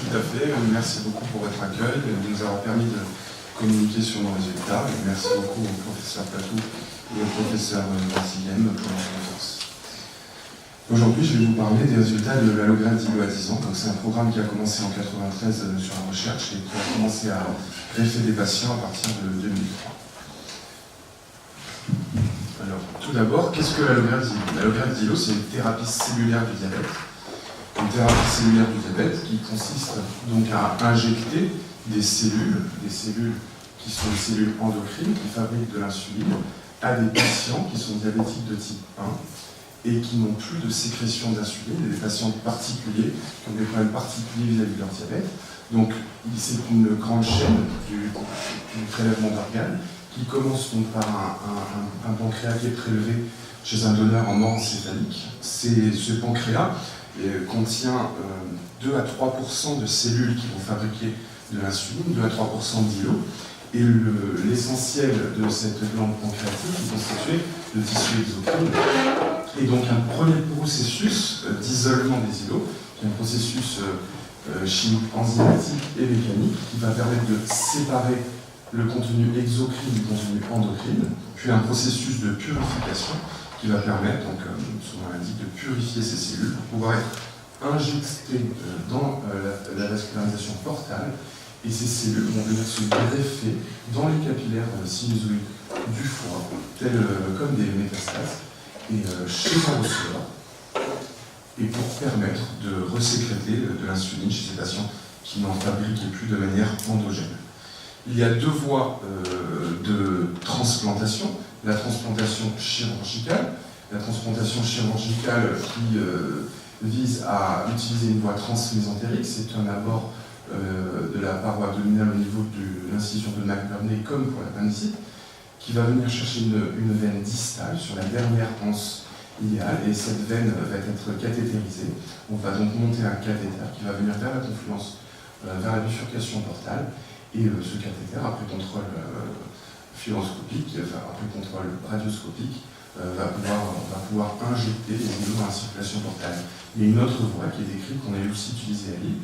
Tout à fait. Merci beaucoup pour votre accueil, de nous avoir permis de communiquer sur nos résultats. Et merci beaucoup au professeur Patou et au professeur Vasilem pour leur confiance. Aujourd'hui, je vais vous parler des résultats de l'allogreffe d'îlot à 10 ans. C'est un programme qui a commencé en 1993 sur la recherche et qui a commencé à greffer des patients à partir de 2003. Alors, tout d'abord, qu'est-ce que l'allogreffe d'îlot? L'allogreffe d'îlot, c'est une thérapie cellulaire du diabète. Une thérapie cellulaire du diabète qui consiste donc à injecter des cellules qui sont des cellules endocrines qui fabriquent de l'insuline à des patients qui sont diabétiques de type 1 et qui n'ont plus de sécrétion d'insuline, des patients particuliers qui ont des problèmes particuliers vis-à-vis de leur diabète. Donc c'est une grande chaîne du prélèvement d'organes qui commence donc par un pancréas qui est prélevé chez un donneur en mort encéphalique. Ce pancréas contient 2 à 3% de cellules qui vont fabriquer de l'insuline, 2 à 3% d'îlot, et l'essentiel de cette glande pancréatique est constitué de tissu exocrine. Et donc un premier processus d'isolement des îlots, qui est un processus chimique enzymatique et mécanique, qui va permettre de séparer le contenu exocrine du contenu endocrine, puis un processus de purification qui va permettre, donc, son nom l'indique, de purifier ces cellules pour pouvoir être injectées dans la vascularisation portale, et ces cellules vont venir se greffer dans les capillaires sinusoïdes du foie, comme des métastases, et chez un receveur, et pour permettre de resécréter de l'insuline chez ces patients qui n'en fabriquaient plus de manière endogène. Il y a deux voies de transplantation. La transplantation chirurgicale. La transplantation chirurgicale qui vise à utiliser une voie transmésentérique. C'est un abord de la paroi abdominale au niveau de l'incision de McBurney, comme pour l'appendicite, qui va venir chercher une veine distale sur la dernière anse iliale, et cette veine va être cathétérisée. On va donc monter un cathéter qui va venir vers la confluence, vers la bifurcation portale, et ce cathéter, après contrôle fluoroscopique, après contrôle radioscopique, va pouvoir injecter les îlots dans la circulation portale. Il y a une autre voie qui est décrite, qu'on a aussi utilisée à Lille,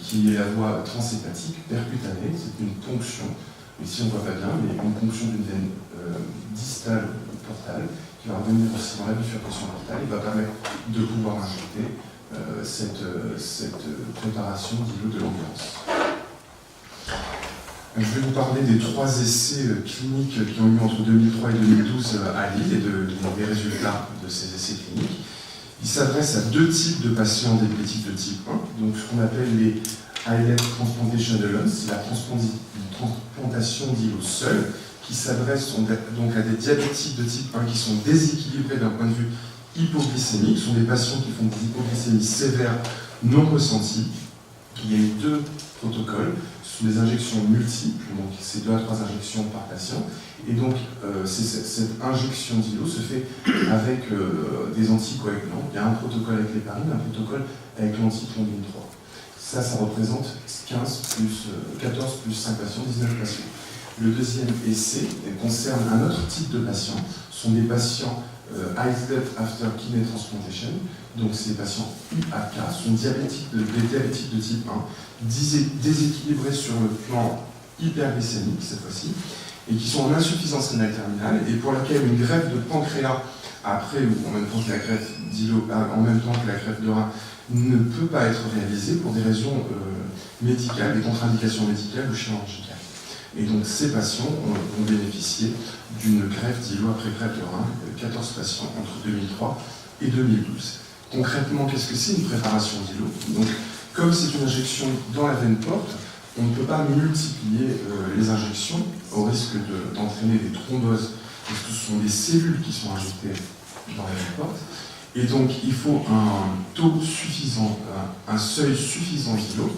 qui est la voie transhépatique percutanée. C'est une ponction, ici on ne voit pas bien, mais une ponction d'une veine distale portale qui va revenir aussi dans la bifurcation portale et va permettre de pouvoir injecter cette préparation d'îlots de l'ambulance. Je vais vous parler des 3 essais cliniques qui ont eu entre 2003 et 2012 à Lille et des résultats de ces essais cliniques. Ils s'adressent à 2 types de patients diabétiques de type 1, donc ce qu'on appelle les islet transplantation alone, c'est la transplantation d'îlots seuls, qui s'adresse donc à des diabétiques de type 1 qui sont déséquilibrés d'un point de vue hypoglycémique. Ce sont des patients qui font des hypoglycémies sévères non ressenties. Il y a eu 2 protocoles, ce sont des injections multiples, donc c'est 2 à 3 injections par patient, et donc cette injection d'îlot se fait avec des anticoagulants. Il y a un protocole avec l'héparine, un protocole avec l'antithrombine 3. Ça représente 14 plus 5 patients, 19 patients. Le deuxième essai concerne un autre type de patients. Ce sont des patients islet after kidney transplantation, donc ces patients UAK sont des diabétiques de type 1, déséquilibrés sur le plan hyperglycémique cette fois-ci, et qui sont en insuffisance rénale terminale, et pour laquelle une greffe de pancréas après ou en même temps que la greffe d'îlot, en même temps que la greffe de rein, ne peut pas être réalisée pour des raisons médicales, des contre-indications médicales ou chirurgicales. Et donc ces patients ont bénéficié d'une greffe d'îlot après greffe de rein, 14 patients entre 2003 et 2012. Concrètement, qu'est-ce que c'est une préparation d'îlot? Donc, comme c'est une injection dans la veine porte, on ne peut pas multiplier les injections au risque d'entraîner des thromboses, parce que ce sont des cellules qui sont injectées dans la veine porte. Et donc, il faut un taux suffisant, un seuil suffisant d'îlot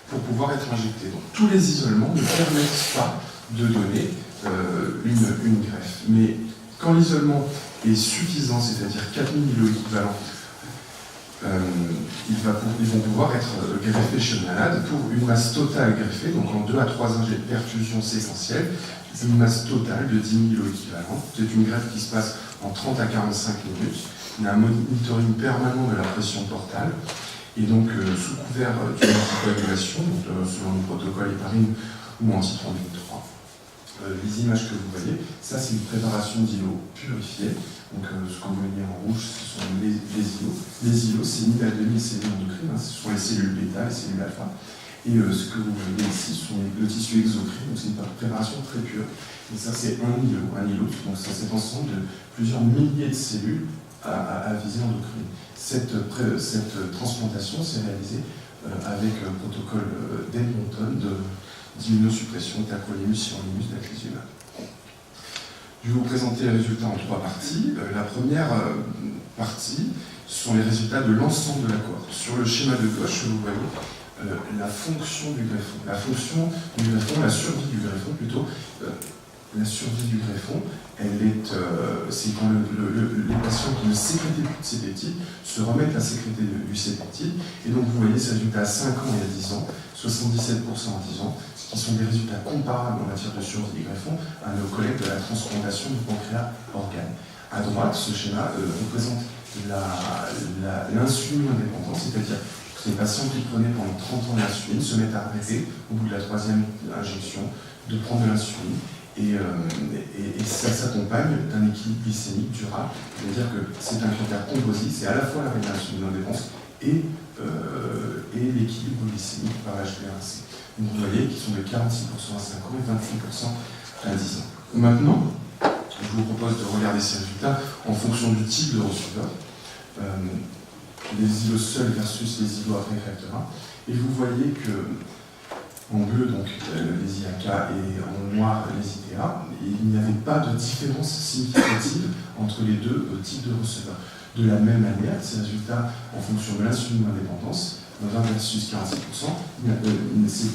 pour pouvoir être injecté. Donc, tous les isolements ne permettent pas de donner une greffe. Mais quand l'isolement est suffisant, c'est-à-dire 4000 îlots équivalents, ils vont pouvoir être greffés chez le malade pour une masse totale greffée, donc en 2 à 3 perfusions séquentielles, une masse totale de 10 000 îlots équivalents. C'est une greffe qui se passe en 30 à 45 minutes. Il y a un monitoring permanent de la pression portale. Et donc, sous couvert d'une anticoagulation, selon le protocole héparine ou antithrombine 3, les images que vous voyez, ça c'est une préparation d'îlots purifiés. Donc, ce que vous voyez en rouge, ce sont les îlots. Les îlots, c'est ni la demi cellules endocrines, ce sont les cellules bêta, les cellules alpha. Et ce que vous voyez ici, ce sont le tissu exocrine, donc c'est une préparation très pure. Et ça, c'est un îlot. Donc, ça, c'est l'ensemble de plusieurs milliers de cellules à visée endocrine. Cette transplantation s'est réalisée avec un protocole d'Edmonton d'immunosuppression tacrolimus sirolimus daclysumab. Je vais vous présenter les résultats en 3 parties. La première partie sont les résultats de l'ensemble de la cohorte. Sur le schéma de gauche, vous voyez la fonction du greffon. La fonction du greffon, la survie du greffon plutôt. La survie du greffon, c'est quand les patients qui ne sécrétaient plus de C-peptide se remettent à sécréter du C-peptide. Et donc vous voyez ces résultats à 5 ans et à 10 ans, 77% à 10 ans, qui sont des résultats comparables en matière de survie du greffon à nos collègues de la transplantation du pancréas organe. À droite, ce schéma représente l'insuline indépendante, c'est-à-dire que les patients qui prenaient pendant 30 ans l'insuline se mettent à arrêter au bout de la 3e injection de prendre de l'insuline. Et ça s'accompagne d'un équilibre glycémique durable, c'est-à-dire que c'est un critère composite, c'est à la fois la réduction de l'indépendance et l'équilibre glycémique par HbA1c. Donc vous voyez qu'ils sont de 46% à 5 ans et 25% à 10 ans. Maintenant, je vous propose de regarder ces résultats en fonction du type de receveur, les îlots seuls versus les îlots après facteur 1. Et vous voyez que en bleu, donc les IAK et en noir les ITA, il n'y avait pas de différence significative entre les deux types de receveurs. De la même manière, ces résultats en fonction de l'insuline indépendance, 20 versus 46%,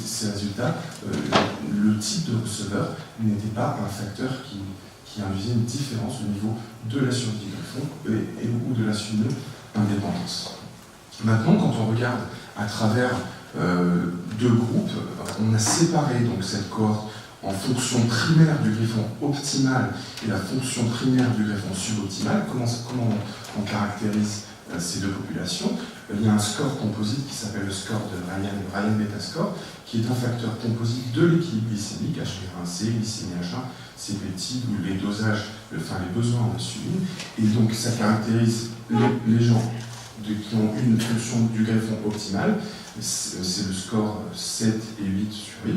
ces résultats, le type de receveur n'était pas un facteur qui induisait une différence au niveau de la survie du greffon ou de l'insuline indépendance. Maintenant, quand on regarde à travers 2 groupes, on a séparé donc cette cohorte en fonction primaire du greffon optimal et la fonction primaire du greffon suboptimal. Comment on caractérise ces 2 populations? Il y a un score composite qui s'appelle le score de Ryan Beta Score, qui est un facteur composite de l'équilibre glycémique, HbA1c, glycémie H1, C-peptide ou les dosages, les besoins en insuline. Et donc ça caractérise les gens qui ont une fonction du greffon optimale, c'est le score 7 et 8 sur 8,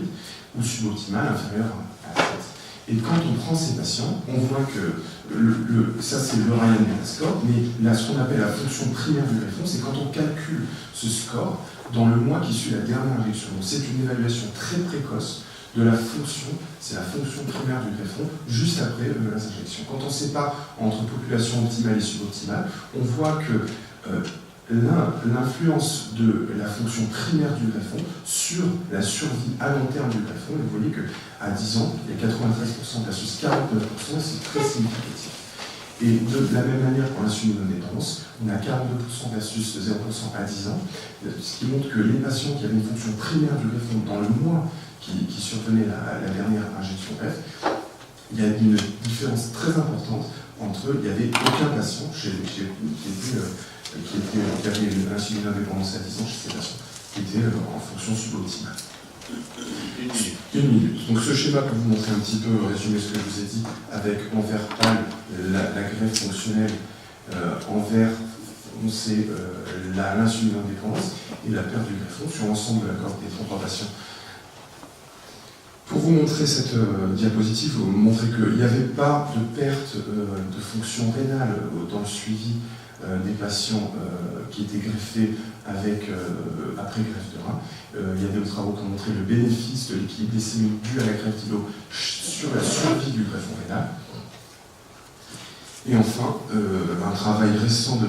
ou suboptimal inférieur à 7. Et quand on prend ces patients, on voit que ça c'est le Ryan Beta Score, mais là, ce qu'on appelle la fonction primaire du greffon, c'est quand on calcule ce score dans le mois qui suit la dernière injection. Donc c'est une évaluation très précoce de la fonction, c'est la fonction primaire du greffon juste après les injections. Quand on sépare entre population optimale et suboptimale, on voit que l'influence de la fonction primaire du greffon sur la survie à long terme du greffon, et vous voyez qu'à 10 ans, il y a 93% versus 49%, c'est très significatif. Et de la même manière pour l'insuline indépendance, on a 42% versus 0% à 10 ans, ce qui montre que les patients qui avaient une fonction primaire du greffon dans le mois qui survenait la dernière injection F, il y a une différence très importante entre, il n'y avait aucun patient qui avait une insuline indépendance à 10 ans chez ces patients, qui était en fonction suboptimale. Une minute. Donc ce schéma peut vous montrer un petit peu, résumer ce que je vous ai dit, avec en vert pâle la greffe fonctionnelle, en vert foncé l'insuline indépendance et la perte du greffon sur l'ensemble de la cohorte des 33 patients. Pour vous montrer cette diapositive, vous montrer qu'il n'y avait pas de perte de fonction rénale dans le suivi des patients qui étaient greffés après greffe de rein. Il y a des travaux qui ont montré le bénéfice de l'équilibre glycémique dû à la greffe d'îlot sur la survie du greffon rénal. Et enfin, un travail récent de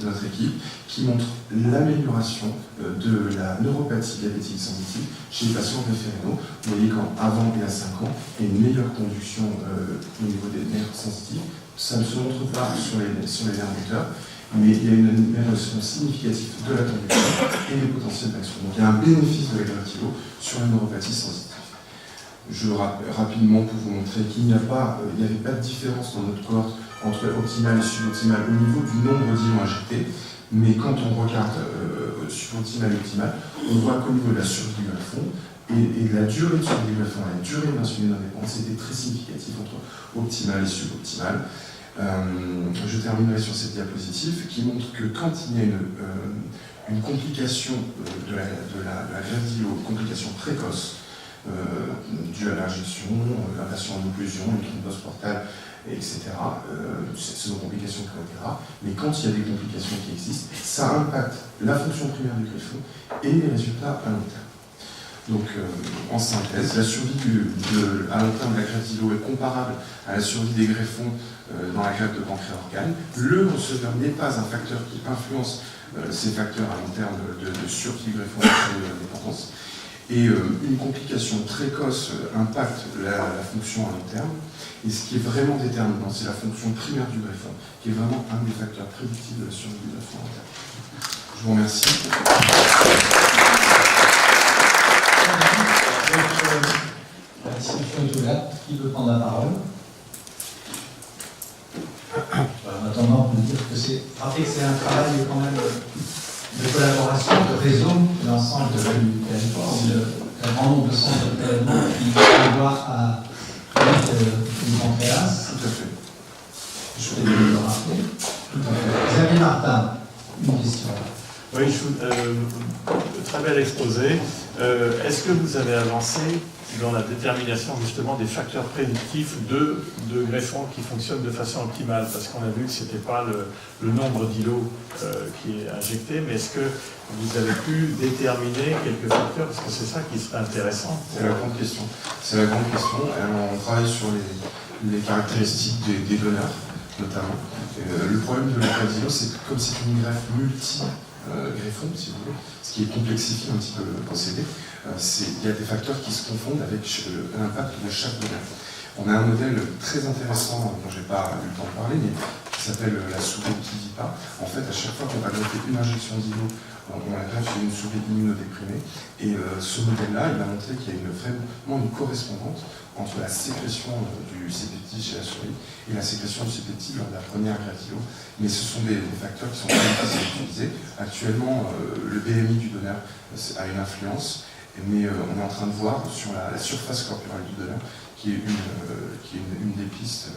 notre équipe qui montre l'amélioration de la neuropathie diabétique sensitive chez les patients référénaux. Vous voyez qu'avant et à 5 ans, il y a une meilleure conduction au niveau des nerfs sensitifs. Ça ne se montre pas sur les nerfs moteurs, mais il y a une amélioration significative de la conduction et des potentiels d'action. Donc il y a un bénéfice de la greffe d'îlot sur la neuropathie sensitive. Je rapidement pour vous montrer qu'il n'y avait pas de différence dans notre cohorte entre optimal et suboptimal au niveau du nombre d'îlots injectés, Mais quand on regarde suboptimal et optimal, on voit qu'au niveau de la survie du greffon et de la durée de survie du greffon, la durée de l'insuline indépendante, c'était très significatif entre optimal et suboptimal. Je terminerai sur cette diapositive qui montre que quand il y a une complication de la greffe d'îlot, une complication précoce due à l'injection, un patient en occlusion, une thrombose portale, etc. Ce sont des complications qui ont été rares, mais quand il y a des complications qui existent, ça impacte la fonction primaire du greffon et les résultats à long terme. Donc, en synthèse, la survie à long terme de la greffe d'îlot est comparable à la survie des greffons dans la greffe de pancréas-organe. Le receveur n'est pas un facteur qui influence ces facteurs à long terme de survie du greffon et de dépendance. Et une complication précoce impacte la fonction à long terme. Et ce qui est vraiment déterminant, c'est la fonction primaire du greffon, qui est vraiment un des facteurs prédictifs de la survie du greffon à long terme. Je vous remercie. La discussion est ouverte. Qui veut prendre la parole? En attendant, on peut dire que c'est un travail quand même de collaboration, de réseau de l'ensemble du territoire, un grand nombre de centres de prélèvement qui envoient à le pancréas. Tout à fait. Je vais le rappeler. Tout à fait. Xavier Martin, une question. Oui, très bel exposé. Est-ce que vous avez avancé dans la détermination justement des facteurs prédictifs de greffons qui fonctionnent de façon optimale? Parce qu'on a vu que ce n'était pas le nombre d'îlots qui est injecté, mais est-ce que vous avez pu déterminer quelques facteurs? Parce que c'est ça qui serait intéressant. C'est la grande question. C'est la grande question. On travaille sur les caractéristiques des donneurs, notamment. Le problème de la greffe d'îlot, c'est que comme c'est une greffe multi-greffon, si vous voulez, ce qui complexifie un petit peu le procédé, il y a des facteurs qui se confondent avec l'impact de chaque donneur. On a un modèle très intéressant, dont je n'ai pas eu le temps de parler, mais qui s'appelle la souris Kivipa. En fait, à chaque fois qu'on va greffer une injection d'îlot, on la greffe sur une souris immunodéprimée. Et ce modèle-là, il a montré qu'il y a vraiment une correspondance entre la sécrétion du C-peptide chez la souris et la sécrétion du C-peptide lors de la première greffe d'îlot. Mais ce sont des facteurs qui sont très difficiles à utiliser. Actuellement, le BMI du donneur a une influence, mais on est en train de voir sur la surface corporelle du donneur qui est une des pistes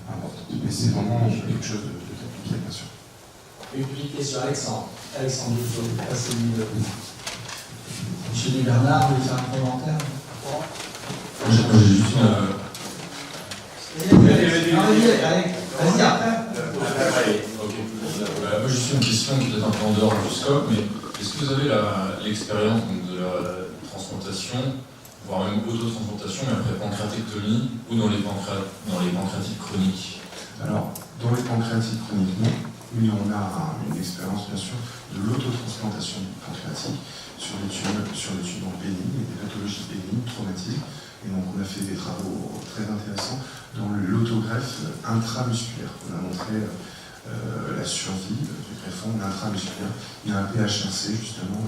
importantes. Mais c'est vraiment quelque chose de compliqué, bien sûr. Une petite question, Alexandre. Alexandre, vous passez Monsieur Bernard, vous voulez faire un commentaire? J'ai juste Vas-y, après. Moi, juste une question qui est peut-être un peu en dehors du scope, mais est-ce que vous avez l'expérience de la transplantation, voire même autotransplantation, mais après pancréatectomie, ou dans les pancréatites chroniques? Alors, dans les pancréatites chroniques, non. Mais on a une expérience, bien sûr, de l'autotransplantation pancréatique sur les tumeurs bénignes et des pathologies bénignes, traumatiques. Et donc, on a fait des travaux très intéressants dans l'autogreffe intramusculaire. On a montré la survie du greffon intramusculaire. Il y a un PHRC, justement,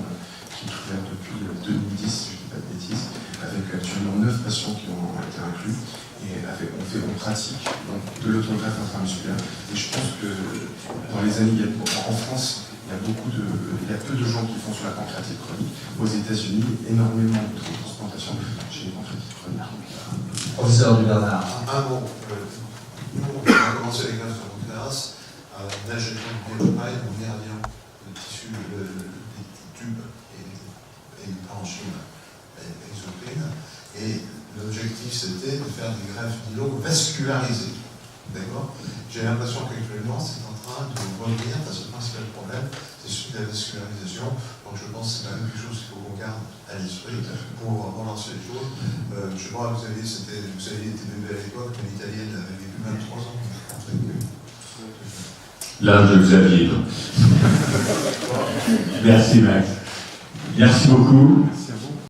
qui est ouvert depuis 2010, si je ne dis pas de bêtises, avec actuellement 9 patients qui ont été inclus. Et on pratique donc, de l'autogreffe intramusculaire. Et je pense que dans les années, en France, il y a peu de gens qui font sur la pancréatite chronique. Aux États-Unis, énormément de transplantation chez les pancréatites chroniques. Professeur Dubernard. Nous, on a commencé les greffes de pancréas en injectant du paille en irradiant le tissu, des tubes et des parenchymes exocrines. Et l'objectif, c'était de faire des greffes d'îlot vascularisées. D'accord? J'ai l'impression qu'actuellement, c'est en train de revenir parce que le principal problème, c'est celui de la vascularisation. Donc je pense que c'est quand même quelque chose qu'il faut qu'on garde à l'esprit pour relancer les choses. Je sais pas, vous aviez été bébé à l'époque, mais l'italienne avait vécu 23 ans. L'âge de Xavier. Merci Max. Merci beaucoup.